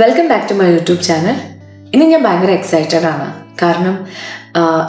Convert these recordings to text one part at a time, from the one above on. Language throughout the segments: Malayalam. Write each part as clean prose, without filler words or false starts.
Welcome back to my YouTube channel. ഇന്ന് ഞാൻ ഭയങ്കര എക്സൈറ്റഡ് ആണ്. കാരണം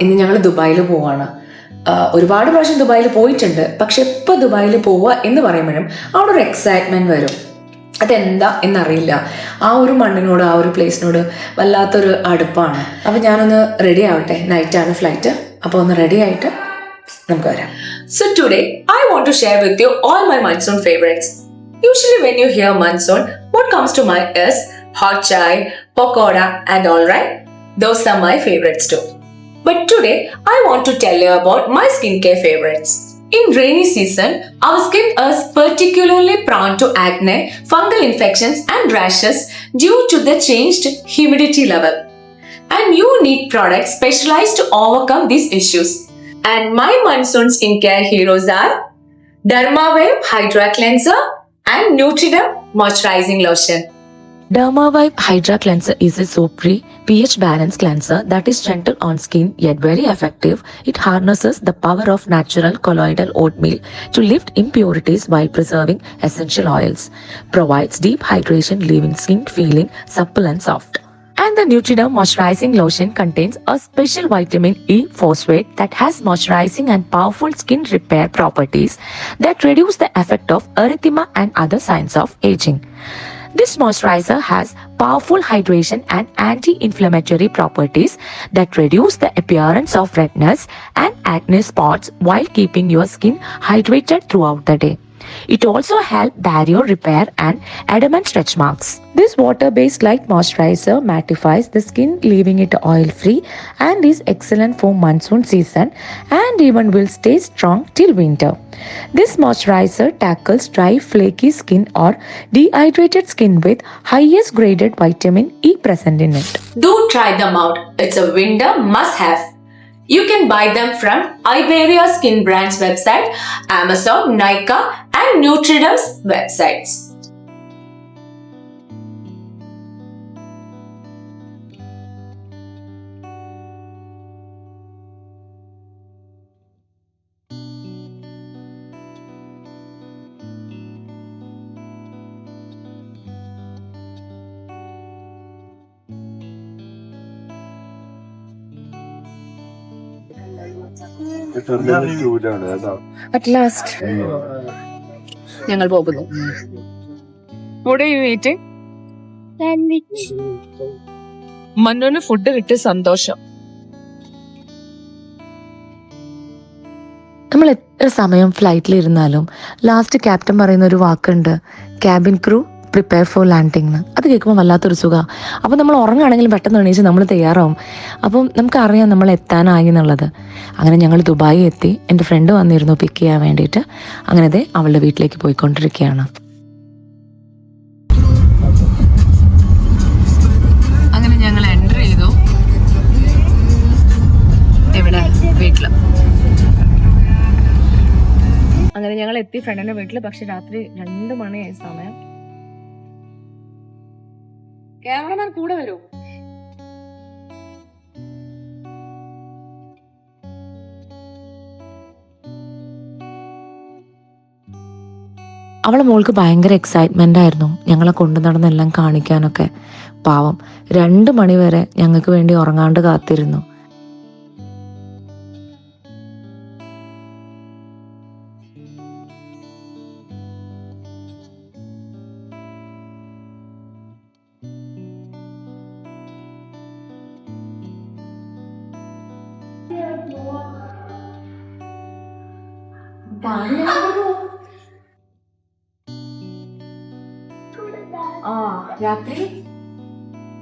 ഇന്ന് ഞങ്ങൾ ദുബായിൽ പോവാണ്. ഒരുപാട് പ്രാവശ്യം ദുബായിൽ പോയിട്ടുണ്ട്. പക്ഷെ ഇപ്പോൾ ദുബായിൽ പോവുക എന്ന് പറയുമ്പോഴും അവിടെ ഒരു എക്സൈറ്റ്മെൻറ്റ് വരും. അതെന്താ എന്നറിയില്ല. ആ ഒരു മണ്ണിനോട്, ആ ഒരു പ്ലേസിനോട് വല്ലാത്തൊരു അടുപ്പാണ്. അപ്പം ഞാനൊന്ന് റെഡി ആവട്ടെ. നൈറ്റാണ് ഫ്ലൈറ്റ്. അപ്പോൾ ഒന്ന് റെഡി ആയിട്ട് നമുക്ക് വരാം. So today I want to share with you all my monsoon favorites. Usually when you hear monsoon, what comes to mind is hot chai, pakoda and all, right? Those are my favorites too. But today I want to tell you about my skincare favorites. In rainy season, our skin is particularly prone to acne, fungal infections and rashes due to the changed humidity level. And you need products specialized to overcome these issues. And my monsoon skincare heroes are Dermawave Hydra Cleanser and Nutriderm Moisturizing Lotion. Dermawave Hydra Cleanser is a soap-free, pH-balanced cleanser that is gentle on skin yet very effective. It harnesses the power of natural colloidal oatmeal to lift impurities while preserving essential oils. Provides deep hydration, leaving skin feeling supple and soft. And the Nutriderm Moisturizing Lotion contains a special vitamin E phosphate that has moisturizing and powerful skin repair properties that reduce the effect of erythema and other signs of aging. This moisturizer has powerful hydration and anti-inflammatory properties that reduce the appearance of redness and acne spots while keeping your skin hydrated throughout the day. It also helps barrier repair and adamant stretch marks. This water-based light moisturizer mattifies the skin, leaving it oil-free and is excellent for monsoon season and even will stay strong till winter. This moisturizer tackles dry, flaky skin or dehydrated skin with highest graded vitamin E present in it. Do try them out. It's a winter must-have. You can buy them from Iberia Skin Brand's website, Amazon, Nykaa and Nutriderm's websites. At last, ഞങ്ങൾ പോകുന്നു. What are you eating? Sandwich. മന്നുവിന് ഫുഡ് കിട്ടിയ സന്തോഷം. നമ്മൾ എത്ര സമയം ഫ്ലൈറ്റിൽ ഇരുന്നാലും ലാസ്റ്റ് ക്യാപ്റ്റൻ പറയുന്ന ഒരു വാക്കുണ്ട്, cabin crew prepare for landing എന്ന്. അത് കേൾക്കുമ്പോൾ വല്ലാത്തൊരു സുഖമാണ്. അപ്പം നമ്മൾ ഉറങ്ങുകയാണെങ്കിലും പെട്ടെന്ന് എണീച്ച് നമ്മൾ തയ്യാറാവും. അപ്പം നമുക്കറിയാം നമ്മൾ എത്താനായി എന്നുള്ളത്. അങ്ങനെ ഞങ്ങൾ ദുബായി എത്തി. എൻ്റെ ഫ്രണ്ട് വന്നിരുന്നു പിക്ക് ചെയ്യാൻ വേണ്ടിയിട്ട്. അങ്ങനെ അവളുടെ വീട്ടിലേക്ക് പോയിക്കൊണ്ടിരിക്കുകയാണ്. അങ്ങനെ ഞങ്ങൾ എൻ്റർ ചെയ്തു. എവിടെ? വീട്ടിൽ. അങ്ങനെ ഞങ്ങൾ എത്തി ഫ്രണ്ടിന്റെ വീട്ടിൽ. പക്ഷെ രാത്രി 2 മണിയായി സമയം. ക്യാമറമാൻ കൂടെ വരൂ. അവളെ മോൾക്ക് ഭയങ്കര എക്സൈറ്റ്മെൻ്റ് ആയിരുന്നു ഞങ്ങളെ കൊണ്ടു നടന്നെല്ലാം കാണിക്കാനൊക്കെ. പാവം 2 മണി വരെ ഞങ്ങൾക്ക് വേണ്ടി ഉറങ്ങാണ്ട് കാത്തിരുന്നു. രാത്രി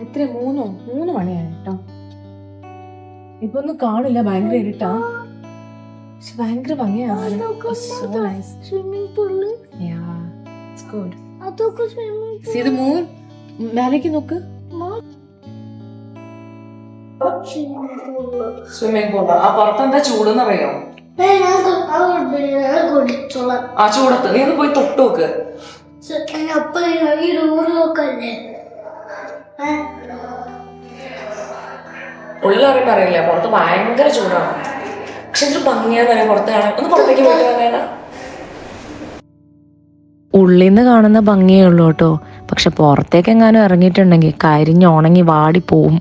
എത്ര? 3 മണിയാണ് കേട്ടോ. ഇപ്പൊ ഒന്നും കാണില്ല, ഭയങ്കര ഇരുട്ടാ. പക്ഷെ ഭയങ്കര ഭംഗിയാണ്. ഇത് മൂൺ മേലേക്ക് നോക്ക്. Swimming pool. ആ പുറത്തെന്താ ചൂടെന്ന് അറിയോ? ആ ചൂടത്ത് നീ ഒന്ന് പോയി തൊട്ട് നോക്ക്. ഉള്ളറിയുമ്പോ അറിയില്ല, പുറത്ത് ഭയങ്കര ചൂടാണ്. പക്ഷെ എന്തൊരു ഭംഗിയാന്ന് പറയാം പുറത്ത് കാണാൻ. ഒന്ന് പുറത്തേക്ക് പോയിട്ട് വന്നേടാ. ഉള്ളിൽ നിന്ന് കാണുന്ന ഭംഗിയേ ഉള്ളൂ കേട്ടോ. പക്ഷെ പുറത്തേക്കെങ്ങാനും ഇറങ്ങിയിട്ടുണ്ടെങ്കിൽ കരിഞ്ഞ് ഉണങ്ങി വാടി പോവും.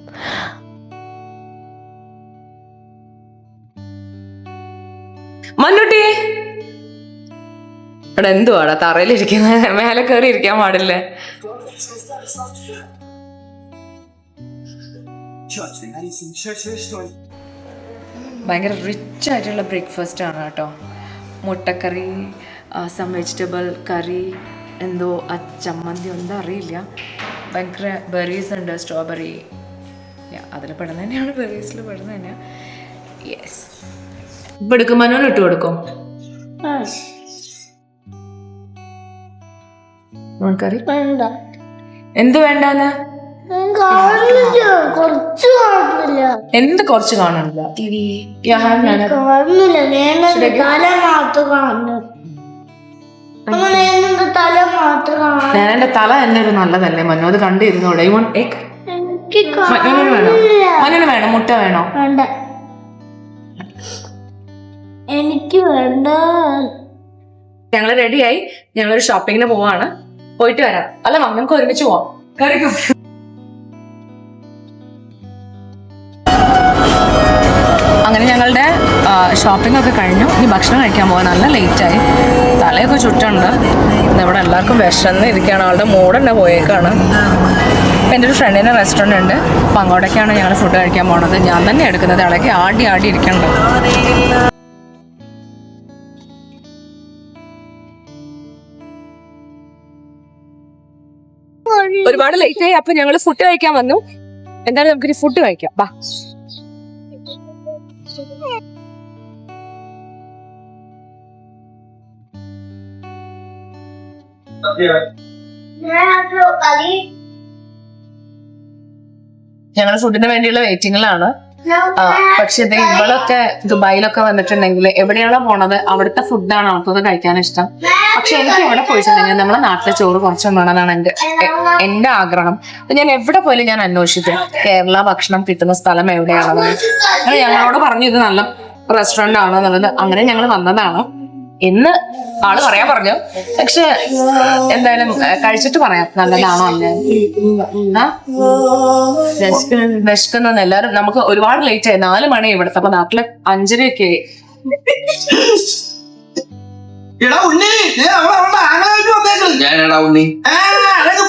മണ്ണുട്ടി ഇവിടെ എന്തുവാടാ തറയിലിരിക്കുന്നത്? മേലെ കയറി ഇരിക്കാൻ പാടില്ലേ? ഭയങ്കര റിച്ച് ആയിട്ടുള്ള ബ്രേക്ക്ഫാസ്റ്റ് ആണ് കേട്ടോ. മുട്ടക്കറി, സം വെജിറ്റബിൾ കറി, എന്തോ ചമ്മന്തി എന്താ അറിയില്ല. ഭയങ്കര ബെറീസ് ഉണ്ട്, സ്ട്രോബെറി അതിൽ പെടുന്ന തന്നെയാണ്, ബെറീസിൽ പെടുന്ന തന്നെയാണ്. യെസ്, ഇപ്പം എടുക്കും മനോന് ഇട്ട് കൊടുക്കും. കറി വേണ്ട, എന്ത് വേണ്ടാന്ന്? കുറച്ച് കാണുന്നില്ല. എന്ത് കുറച്ച് കാണുന്നില്ല? കാണുന്നില്ല, തല മാത്രം കാണുന്നു. തല മാത്രം കാണാൻ. ഞാൻ എന്റെ തല തന്നെ ഒരു നല്ലതല്ലേ മനു, അത് കണ്ടിരുന്നോടെ. എനിക്ക് മനുവിന് വേണോ? മനുവിന് വേണോ? മുട്ട വേണോ? വേണ്ട, എനിക്ക് വേണ്ട. ഞങ്ങള് റെഡിയായി, ഞങ്ങളൊരു ഷോപ്പിങ്ങിന് പോവാണ്. പോയിട്ട് വരാം. അല്ല നമുക്ക് ഒരുമിച്ച് പോവാം. കറിക്കും അങ്ങനെ ഞങ്ങളുടെ ഷോപ്പിംഗ് ഒക്കെ കഴിഞ്ഞു. ഇനി ഭക്ഷണം കഴിക്കാൻ പോകാൻ. നല്ല ലേറ്റായി, തലയൊക്കെ ചുറ്റുണ്ട്. ഇവിടെ എല്ലാവർക്കും വിശന്ന് ഇരിക്കുകയാണ്. ആളുടെ മൂഡ് തന്നെ പോയേക്കാണ്. എൻ്റെ ഒരു ഫ്രണ്ടിൻ്റെ റെസ്റ്റോറൻറ്റ് ഉണ്ട്, അപ്പം അങ്ങോട്ടേക്കാണ് ഞങ്ങൾ ഫുഡ് കഴിക്കാൻ പോണത്. ഞാൻ തന്നെ എടുക്കുന്നത്. ഇടയ്ക്ക് ആടി ആടി ഇരിക്കണ്ട്. ഒരുപാട് ലേറ്റായി, അപ്പൊ ഞങ്ങൾ ഫുഡ് കഴിക്കാൻ വന്നു. എന്തായാലും നമുക്കിനി ഫുഡ് കഴിക്കാം. ബാ. ഞങ്ങൾ ഫുഡിന് വേണ്ടിയുള്ള വെയിറ്റിംഗിലാണ്. പക്ഷെ ഇത് ഇവളൊക്കെ ദുബായിലൊക്കെ വന്നിട്ടുണ്ടെങ്കിൽ എവിടെയാണോ പോണത് അവിടുത്തെ ഫുഡാണ് അവർക്കൊക്കെ കഴിക്കാൻ ഇഷ്ടം. പക്ഷെ എനിക്ക് എവിടെ പോയിട്ടുണ്ടെങ്കിൽ നമ്മളെ നാട്ടിലെ ചോറ് കുറച്ചും വേണമെന്നാണ് എന്റെ ആഗ്രഹം. അപ്പൊ ഞാൻ എവിടെ പോയാലും ഞാൻ അന്വേഷിക്കും കേരള ഭക്ഷണം കിട്ടുന്ന സ്ഥലം എവിടെയാണെന്ന്. അങ്ങനെ ഞങ്ങളോട് പറഞ്ഞു ഇത് നല്ല റെസ്റ്റോറന്റ് ആണോ എന്നുള്ളത്. അങ്ങനെ ഞങ്ങൾ വന്നതാണ്. ഇന്ന് ആള് പറഞ്ഞു, പക്ഷെ എന്തായാലും കഴിച്ചിട്ട് പറയാം നല്ലതാണോ അല്ലേ. വിശക്കുന്ന എല്ലാരും. നമുക്ക് ഒരുപാട് ലേറ്റ് ആയി, 4 മണി ഇവിടുത്തെ. അപ്പൊ നാട്ടില് 5:30 ആയി.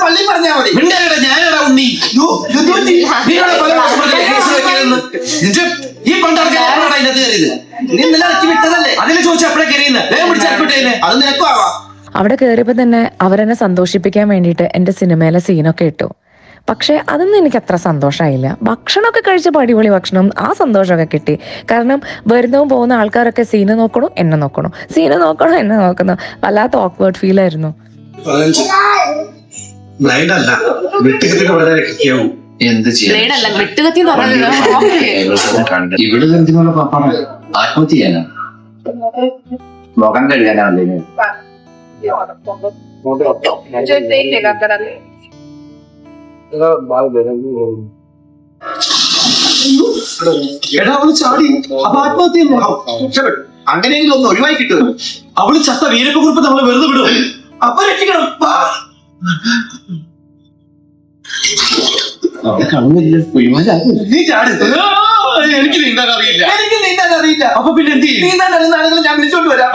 പള്ളി പറഞ്ഞാ മതി. ഞാനടാ ഉണ്ണി. ഈ പണ്ടൊക്കെ നീ ഇന്നലെ ഇറക്കി വിട്ടതല്ലേ? അതിനെ ചോദിച്ചപ്പോഴേ കയറിയുന്നത് വേഗം പിടിച്ചേനെ. അത് നിനക്കും ആവാം. അവിടെ കയറിയപ്പോൾ തന്നെ അവരെന്നെ സന്തോഷിപ്പിക്കാൻ വേണ്ടിയിട്ട് എൻ്റെ സിനിമയിലെ സീനൊക്കെ ഇട്ടു. പക്ഷേ അതൊന്നും എനിക്ക് അത്ര സന്തോഷമായില്ല. ഭക്ഷണമൊക്കെ കഴിച്ചപ്പോൾ അടിപൊളി ഭക്ഷണം, ആ സന്തോഷമൊക്കെ കിട്ടി. കാരണം വരുന്നവും പോകുന്ന ആൾക്കാരൊക്കെ സീന് നോക്കണോ എന്നെ നോക്കണോ, സീന് നോക്കണോ എന്നെ നോക്കണോ, വല്ലാത്ത ഓക്വേർഡ് ഫീൽ ആയിരുന്നു. എന്ത് ചെയ്യാൻ ഇവിടെ എന്തിനുള്ള പാപ്പാണ്? ആത്മഹത്യ ചെയ്യാനാ? മുഖം കഴിയാനാണല്ലേ? എടാ അവള് ചാടി, അപ്പൊ ആത്മഹത്യ അങ്ങനെയെങ്കിലും ഒന്ന് ഒഴിവായി കിട്ടും. അവള് ചത്ത വീരപ്പക്കുറിപ്പ് നമ്മളെ വെറുതെ വിടും. അപ്പൊ രക്ഷിക്കണം. നീ ചാടി. എനിക്ക് നീന്താൻ അറിയില്ല. എനിക്ക് നീന്താൻ അറിയില്ല. അപ്പൊ പിന്നെ എന്ത് ചെയ്യും? നീന്താൻ അറിയുന്ന ആളുകൾ ഞാൻ വിളിച്ചോണ്ട് വരാം.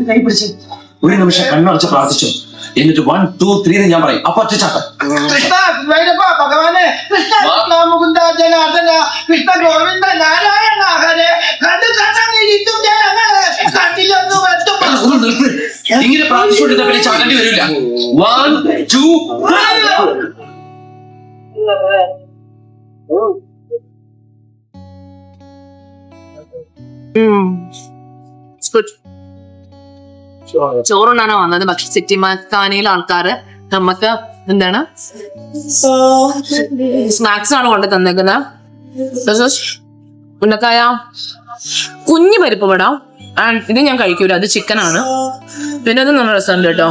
കൈ പിടിച്ച് ഒരു നിമിഷം കണ്ണടച്ച് പ്രാർത്ഥിച്ചു. എന്നിട്ട് 1, 2, 3 ഞാൻ പറയും. അപ്പൊ ഒറ്റച്ചാട്ടം. കൃഷ്ണ ഭഗവാനെ, കൃഷ്ണ മുകുന്ദ ജനാർദ്ദന, കൃഷ്ണ ഗോവിന്ദ നാരായണ ഹരേ, കണ്ടു കണ്ടിരിക്കും ജനങ്ങളെ, കണ്ടിലൊന്നു വെട്ടും. ഇങ്ങനെ പ്രാർത്ഥിച്ചുകൊണ്ടിരുന്ന പിന്നെ ചാട്ടേണ്ടി വരില്ല. 1, 2, 3. ചോറുണ്ടാണോ വന്നത്? പക്ഷെ സിറ്റി മക്കാനിയിലെ ആൾക്കാര് നമുക്ക് എന്താണ് സ്നാക്സ് ആണ് കൊണ്ട് തന്നേക്കുന്നത്. ഉന്നക്കായ, കുഞ്ഞു പരിപ്പ് വട. ഇത് ഞാൻ കഴിക്കൂല, അത് ചിക്കനാണ്. പിന്നെ അത് നല്ല രസമുണ്ട് കേട്ടോ.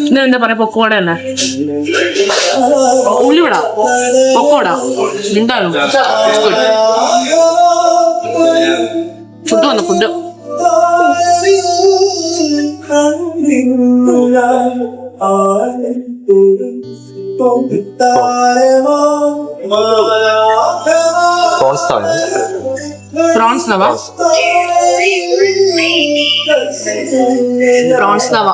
ഇത് എന്താ പറയാ, പൊക്കോട തന്നെ, ഉള്ളിവട, പൊക്കോട. എന്തായാലും ഫുഡ് വന്നു, food. Prawns Lava prawns Lava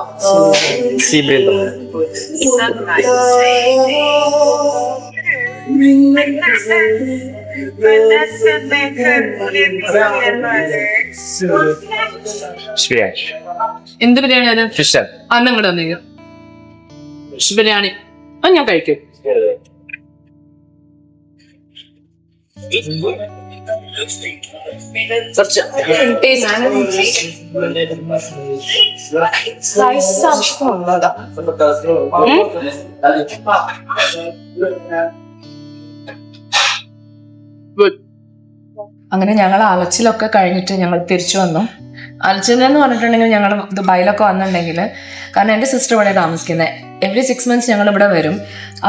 എന്ത് ബിരിയാണി അത്? അന്ന് ഇങ്ങോട്ട് വന്നേക്കും. ഫിഷ് ബിരിയാണി അത് ഞാൻ കഴിക്കും. അങ്ങനെ ഞങ്ങൾ അലച്ചിലൊക്കെ കഴിഞ്ഞിട്ട് ഞങ്ങൾ തിരിച്ചു വന്നു. അലച്ചിലെന്ന് പറഞ്ഞിട്ടുണ്ടെങ്കിൽ ഞങ്ങൾ ദുബായിലൊക്കെ വന്നിട്ടുണ്ടെങ്കിൽ, കാരണം എൻ്റെ സിസ്റ്റർ ഇവിടെ താമസിക്കുന്നത്, എവറി 6 months ഞങ്ങൾ ഇവിടെ വരും.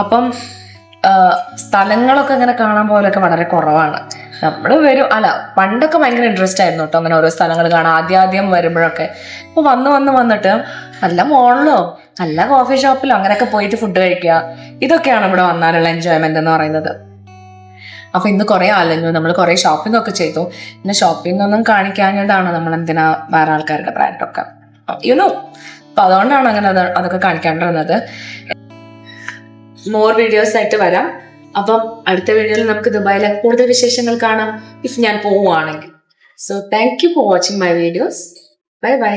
അപ്പം സ്ഥലങ്ങളൊക്കെ ഇങ്ങനെ കാണാൻ പോലൊക്കെ വളരെ കുറവാണ്. നമ്മൾ വരും, അല്ല പണ്ടൊക്കെ ഭയങ്കര ഇൻട്രസ്റ്റ് ആയിരുന്നു കേട്ടോ അങ്ങനെ ഓരോ സ്ഥലങ്ങൾ കാണാൻ ആദ്യം വരുമ്പോഴൊക്കെ. അപ്പോൾ വന്നിട്ട് നല്ല മോളിലോ നല്ല കോഫി ഷോപ്പിലോ അങ്ങനെയൊക്കെ പോയിട്ട് ഫുഡ് കഴിക്കുക, ഇതൊക്കെയാണ് ഇവിടെ വന്നാലുള്ള എൻജോയ്മെന്റ് എന്ന് പറയുന്നത്. അപ്പൊ ഇന്ന് കുറെ അലഞ്ഞു, നമ്മൾ കുറെ ഷോപ്പിംഗ് ഒക്കെ ചെയ്തു. പിന്നെ ഷോപ്പിംഗ് ഒന്നും കാണിക്കാഞ്ഞതാണ് നമ്മൾ എന്തിനാ വേറെ ആൾക്കാരുടെ ബ്രാൻഡൊക്കെ യുനോ. അപ്പൊ അതുകൊണ്ടാണ് അങ്ങനെ അതൊക്കെ കാണിക്കാണ്ടിരുന്നത്. മോർ വീഡിയോസ് ആയിട്ട് വരാം. അപ്പം അടുത്ത വീഡിയോയിൽ നമുക്ക് ദുബായിലെ കൂടുതൽ വിശേഷങ്ങൾ കാണാം, ഇഫ് ഞാൻ പോവുകയാണെങ്കിൽ. So thank you for watching my videos. Bye bye.